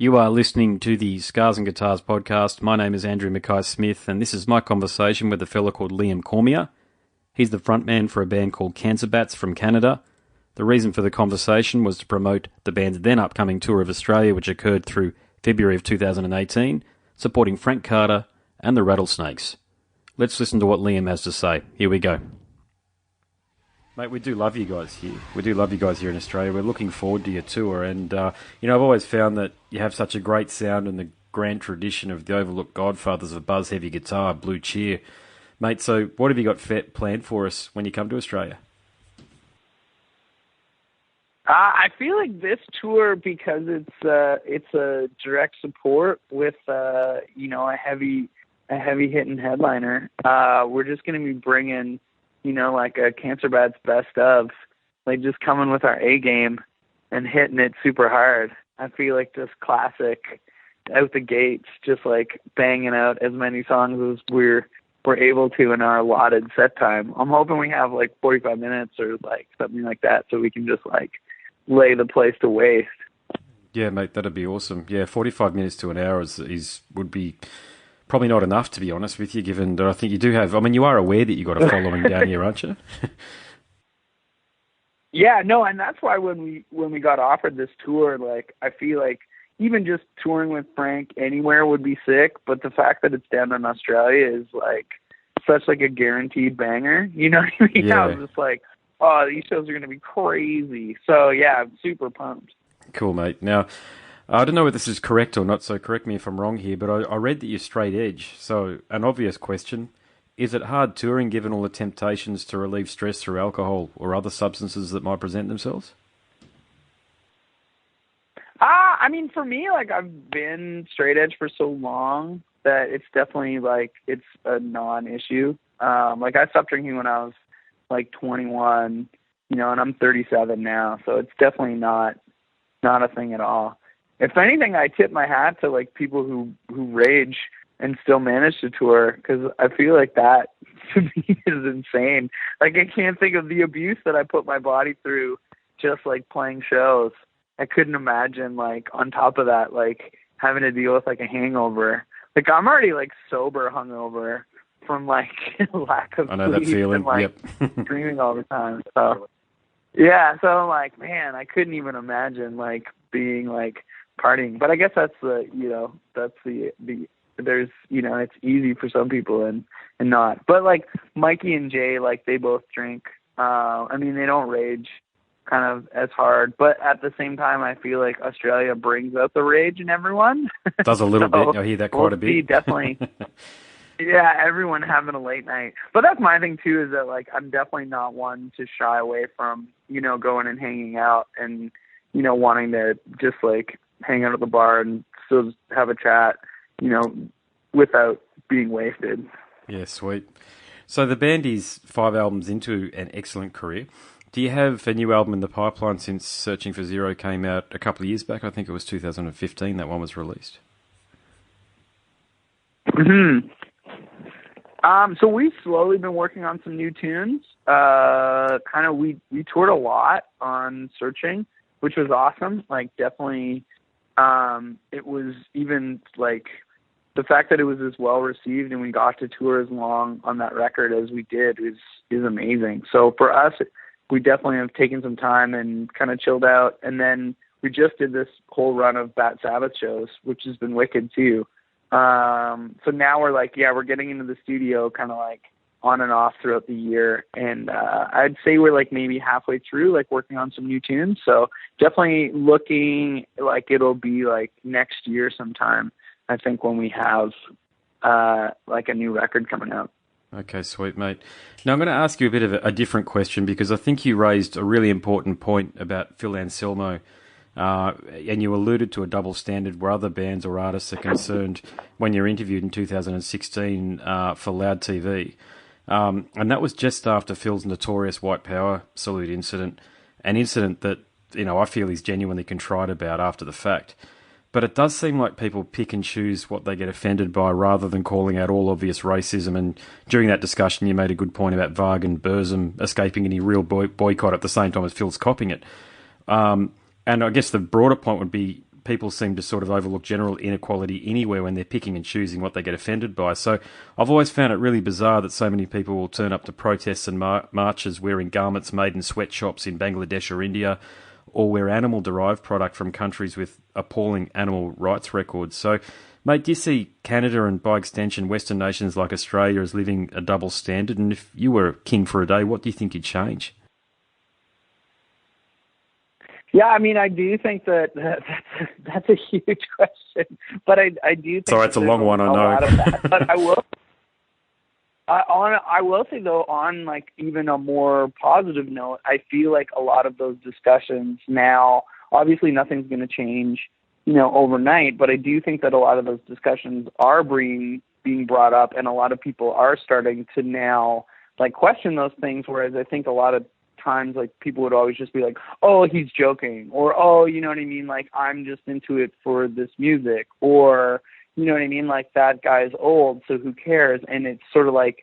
You are listening to the Scars and Guitars podcast. My name is Andrew Mackay-Smith, and this is my conversation with a fellow called Liam Cormier. He's the frontman for a band called Cancer Bats from Canada. The reason for the conversation was to promote the band's then upcoming tour of Australia, which occurred through February of 2018, supporting Frank Carter and the Rattlesnakes. Let's listen to what Liam has to say. Here we go. Mate, we do love you guys here. We do love you guys here in Australia. We're looking forward to your tour. And, I've always found that you have such a great sound and the grand tradition of the overlooked godfathers of buzz heavy guitar, Blue Cheer. Mate, so what have you got planned for us when you come to Australia? I feel like this tour, because it's a direct support with, a heavy hitting headliner, we're just going to be bringing like a Cancer Bats best of, like just coming with our A game and hitting it super hard. I feel like just classic out the gates, just like banging out as many songs as we're able to in our allotted set time. I'm hoping we have like 45 minutes or like something like that, so we can just like lay the place to waste. Yeah, mate, that'd be awesome. Yeah, 45 minutes to an hour would be probably not enough, to be honest with you, given that I think you do have... I mean, you are aware that you've got a following down here, aren't you? Yeah, no, and that's why when we got offered this tour, like, I feel like even just touring with Frank anywhere would be sick, but the fact that it's down in Australia is, like, such, like, a guaranteed banger. You know what I mean? Yeah. I was just like, oh, these shows are going to be crazy. So, yeah, I'm super pumped. Cool, mate. Now... I don't know whether this is correct or not, so correct me if I'm wrong here, but I read that you're straight edge. So, an obvious question, is it hard touring given all the temptations to relieve stress through alcohol or other substances that might present themselves? I mean, for me, like, I've been straight edge for so long that it's definitely, like, it's a non-issue. Like, I stopped drinking when I was, like, 21, and I'm 37 now, so it's definitely not a thing at all. If anything, I tip my hat to like people who rage and still manage to tour, because I feel like that to me is insane. Like, I can't think of the abuse that I put my body through just like playing shows. I couldn't imagine like on top of that, like having to deal with like a hangover. Like, I'm already like sober hungover from like lack of I know sleep that feeling. and like Yep. dreaming all the time. So yeah, so I'm like, man, I couldn't even imagine like being like partying. But I guess that's the there's, it's easy for some people and not. But like Mikey and Jay, like they both drink. I mean, they don't rage kind of as hard, but at the same time, I feel like Australia brings out the rage in everyone. Does a little bit. I hear that quite a bit. Definitely. Yeah, everyone having a late night. But that's my thing too, is that like I'm definitely not one to shy away from, going and hanging out and, wanting to just like hang out at the bar and still just have a chat, without being wasted. Yeah, sweet. So the band is 5 albums into an excellent career. Do you have a new album in the pipeline since Searching for Zero came out a couple of years back? I think it was 2015 that one was released. So we've slowly been working on some new tunes. We toured a lot on Searching, which was awesome. Like, definitely, it was even like the fact that it was as well received and we got to tour as long on that record as we did is amazing. So for us, we definitely have taken some time and kind of chilled out. And then we just did this whole run of Bat Sabbath shows, which has been wicked too. So now we're like, we're getting into the studio kind of like on and off throughout the year. And, I'd say we're like maybe halfway through, like working on some new tunes. So definitely looking like it'll be like next year sometime, I think, when we have, like a new record coming out. Okay, sweet, mate. Now I'm going to ask you a bit of a different question, because I think you raised a really important point about Phil Anselmo. And you alluded to a double standard where other bands or artists are concerned when you're interviewed in 2016 for Loud TV. And that was just after Phil's notorious White Power salute incident, an incident that, I feel he's genuinely contrite about after the fact. But it does seem like people pick and choose what they get offended by rather than calling out all obvious racism. And during that discussion, you made a good point about Varg and Burzum escaping any real boycott at the same time as Phil's copying it. And I guess the broader point would be people seem to sort of overlook general inequality anywhere when they're picking and choosing what they get offended by. So I've always found it really bizarre that so many people will turn up to protests and marches wearing garments made in sweatshops in Bangladesh or India, or wear animal-derived product from countries with appalling animal rights records. So, mate, do you see Canada and, by extension, Western nations like Australia as living a double standard? And if you were king for a day, what do you think you'd change? Yeah, I mean, I do think that's a huge question, but I do think. Sorry, it's a long one, I know. Lot of that. But I will say though, on like even a more positive note, I feel like a lot of those discussions now, obviously nothing's going to change, overnight, but I do think that a lot of those discussions are being brought up, and a lot of people are starting to now like question those things. Whereas I think a lot of times like people would always just be like, oh, he's joking, or oh, you know what I mean, like I'm just into it for this music, or you know what I mean, like that guy's old, so who cares? And it's sort of like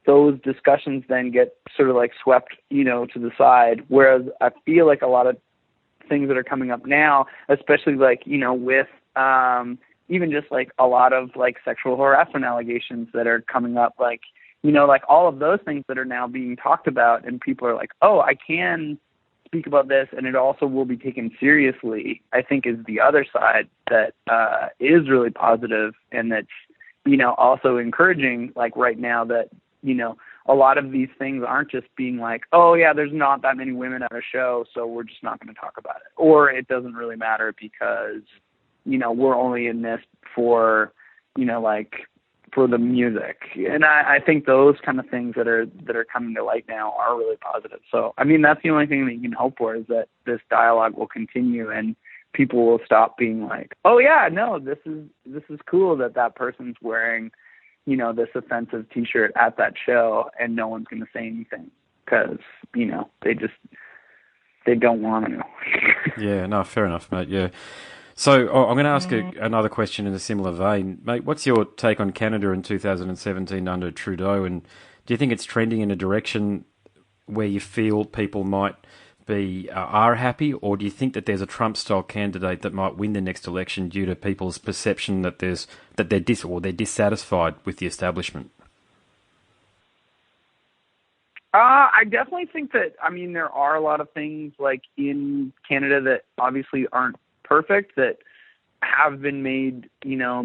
those discussions then get sort of like swept to the side, whereas I feel like a lot of things that are coming up now, especially like with even just like a lot of like sexual harassment allegations that are coming up, like like all of those things that are now being talked about, and people are like, oh, I can speak about this, and it also will be taken seriously, I think is the other side that is really positive, and that's, also encouraging, like right now that, a lot of these things aren't just being like, oh yeah, there's not that many women at a show, so we're just not going to talk about it. Or it doesn't really matter because, we're only in this for, like, for the music. And I think those kind of things that are coming to light now are really positive. So, I mean, that's the only thing that you can hope for, is that this dialogue will continue and people will stop being like, oh yeah, no, this is cool that person's wearing, this offensive T-shirt at that show, and no one's going to say anything because, they don't want to. Yeah, no, fair enough, mate. Yeah. So I'm going to ask another question in a similar vein. Mate, what's your take on Canada in 2017 under Trudeau, and do you think it's trending in a direction where you feel people might be are happy, or do you think that there's a Trump-style candidate that might win the next election due to people's perception that they're dissatisfied with the establishment? I definitely think that, I mean, there are a lot of things like in Canada that obviously aren't perfect that have been made,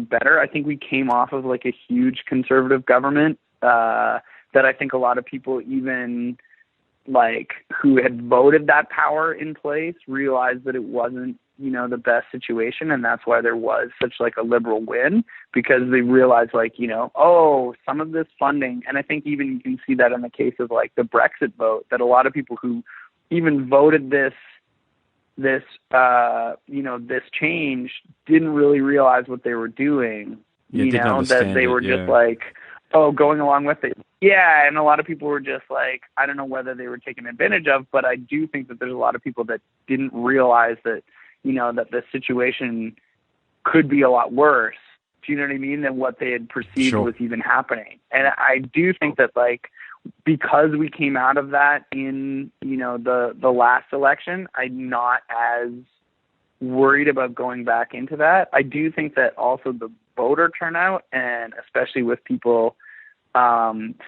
better. I think we came off of like a huge conservative government that I think a lot of people, even like who had voted that power in place, realized that it wasn't, the best situation. And that's why there was such like a liberal win, because they realized like, oh, some of this funding. And I think even you can see that in the case of like the Brexit vote, that a lot of people who even voted this change didn't really realize what they were doing, that they were just like, oh, going along with it. Yeah. And a lot of people were just like, I don't know whether they were taken advantage of, but I do think that there's a lot of people that didn't realize that, that the situation could be a lot worse. Do you know what I mean? Than what they had perceived was even happening. And I do think that like, because we came out of that in, the last election, I'm not as worried about going back into that. I do think that also the voter turnout, and especially with people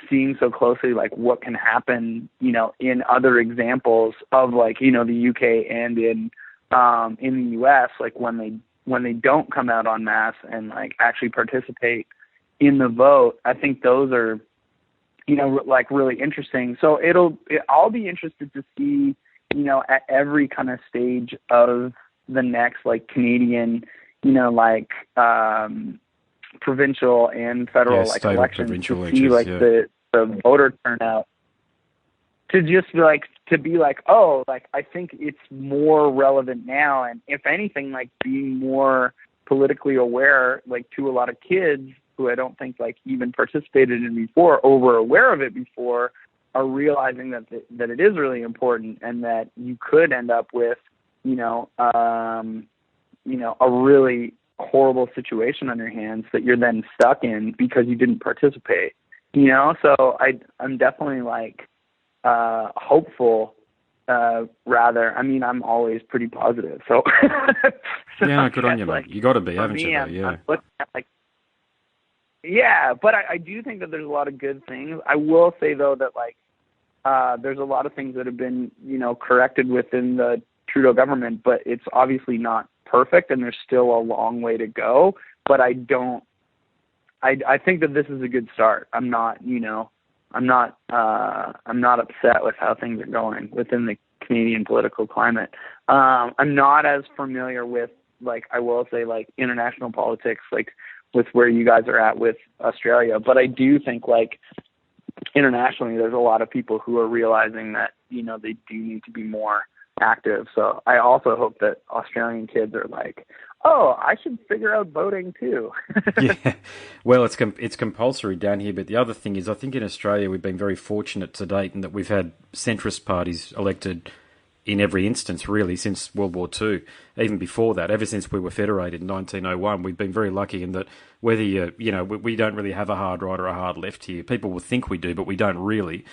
seeing so closely like what can happen, in other examples of like, the UK and in the US, like when they don't come out en masse and like actually participate in the vote, I think those are, like really interesting. So I'll be interested to see, at every kind of stage of the next like Canadian, provincial and federal like elections, to see like the voter turnout, to just be like, oh, like I think it's more relevant now, and if anything, like being more politically aware, like to a lot of kids who I don't think like even participated in before, over aware of it before, are realizing that it is really important, and that you could end up with, a really horrible situation on your hands that you're then stuck in because you didn't participate. So I'm definitely like hopeful rather, I mean, I'm always pretty positive. So, yeah, good on you, mate. You got to be, haven't you? I'm looking at, like, yeah, but I do think that there's a lot of good things. I will say though that like there's a lot of things that have been, corrected within the Trudeau government, but it's obviously not perfect, and there's still a long way to go. But I think that this is a good start. I'm not upset with how things are going within the Canadian political climate. I'm not as familiar with, like, I will say, like, international politics, like with where you guys are at with Australia, but I do think, like, internationally, there's a lot of people who are realizing that, they do need to be more active. So I also hope that Australian kids are like, oh, I should figure out voting too. Yeah, well, it's compulsory down here. But the other thing is, I think in Australia we've been very fortunate to date in that we've had centrist parties elected in every instance, really, since World War II. Even before that, ever since we were federated in 1901, we've been very lucky in that whether we don't really have a hard right or a hard left here. People will think we do, but we don't really.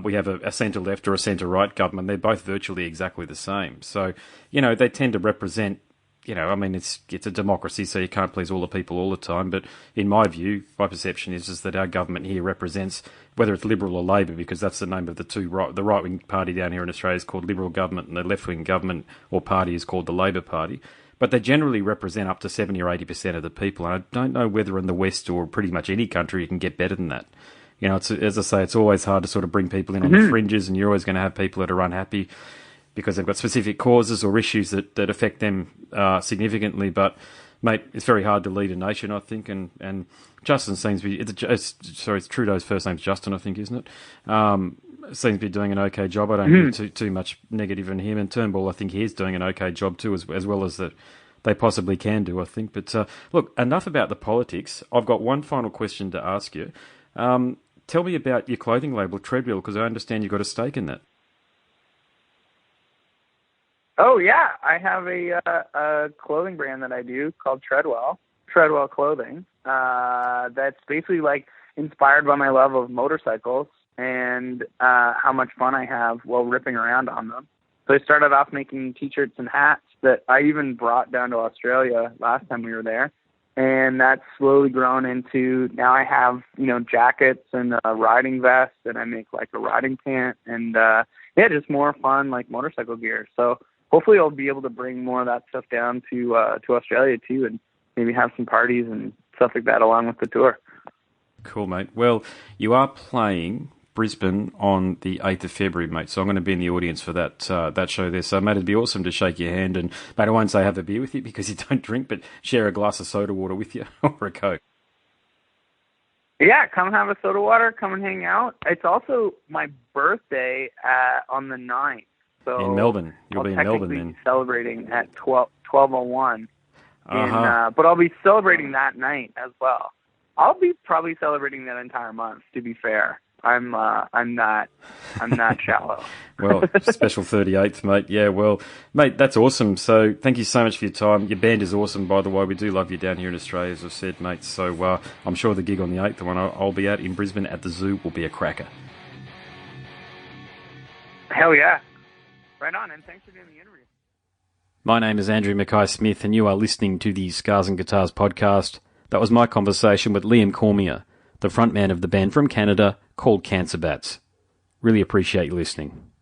We have a centre-left or a centre-right government. They're both virtually exactly the same. So, they tend to represent, I mean, it's a democracy, so you can't please all the people all the time. But in my view, my perception is that our government here represents, whether it's Liberal or Labor, because that's the name of the right-wing party down here in Australia is called Liberal government, and the left-wing government or party is called the Labor Party. But they generally represent up to 70 or 80% of the people. And I don't know whether in the West or pretty much any country you can get better than that. It's, as I say, it's always hard to sort of bring people in on the fringes, and you're always going to have people that are unhappy because they've got specific causes or issues that affect them significantly. But, mate, it's very hard to lead a nation, I think. And Justin seems to be... it's Trudeau's first name's Justin, I think, isn't it? Seems to be doing an okay job. I don't hear too much negative in him. And Turnbull, I think he's doing an okay job too, as well as that they possibly can do, I think. But, look, enough about the politics. I've got one final question to ask you. Tell me about your clothing label, Treadwell, because I understand you've got a stake in that. Oh, yeah. I have a clothing brand that I do called Treadwell Clothing. That's basically like inspired by my love of motorcycles and how much fun I have while ripping around on them. So I started off making T-shirts and hats that I even brought down to Australia last time we were there. And that's slowly grown into, now I have, jackets and a riding vest, and I make like a riding pant, and just more fun, like motorcycle gear. So hopefully I'll be able to bring more of that stuff down to Australia too, and maybe have some parties and stuff like that along with the tour. Cool, mate. Well, you are playing Brisbane on the 8th of February, mate, so I'm going to be in the audience for that show there. So, mate, it'd be awesome to shake your hand, and, mate, I won't say have a beer with you because you don't drink, but share a glass of soda water with you or a Coke. Yeah, come have a soda water, come and hang out. It's also my birthday on the 9th. So in Melbourne. You'll be in Melbourne then. I'll be celebrating at 12:01. But I'll be celebrating that night as well. I'll be probably celebrating that entire month, to be fair. I'm not shallow. Well, special 38th, mate. Yeah, well, mate, that's awesome. So thank you so much for your time. Your band is awesome, by the way. We do love you down here in Australia, as I've said, mate. So I'm sure the gig on the 8th, the one I'll be at in Brisbane at the Zoo, will be a cracker. Hell yeah. Right on, and thanks for doing the interview. My name is Andrew Mackay-Smith, and you are listening to the Scars and Guitars podcast. That was my conversation with Liam Cormier, the frontman of the band from Canada called Cancer Bats. Really appreciate you listening.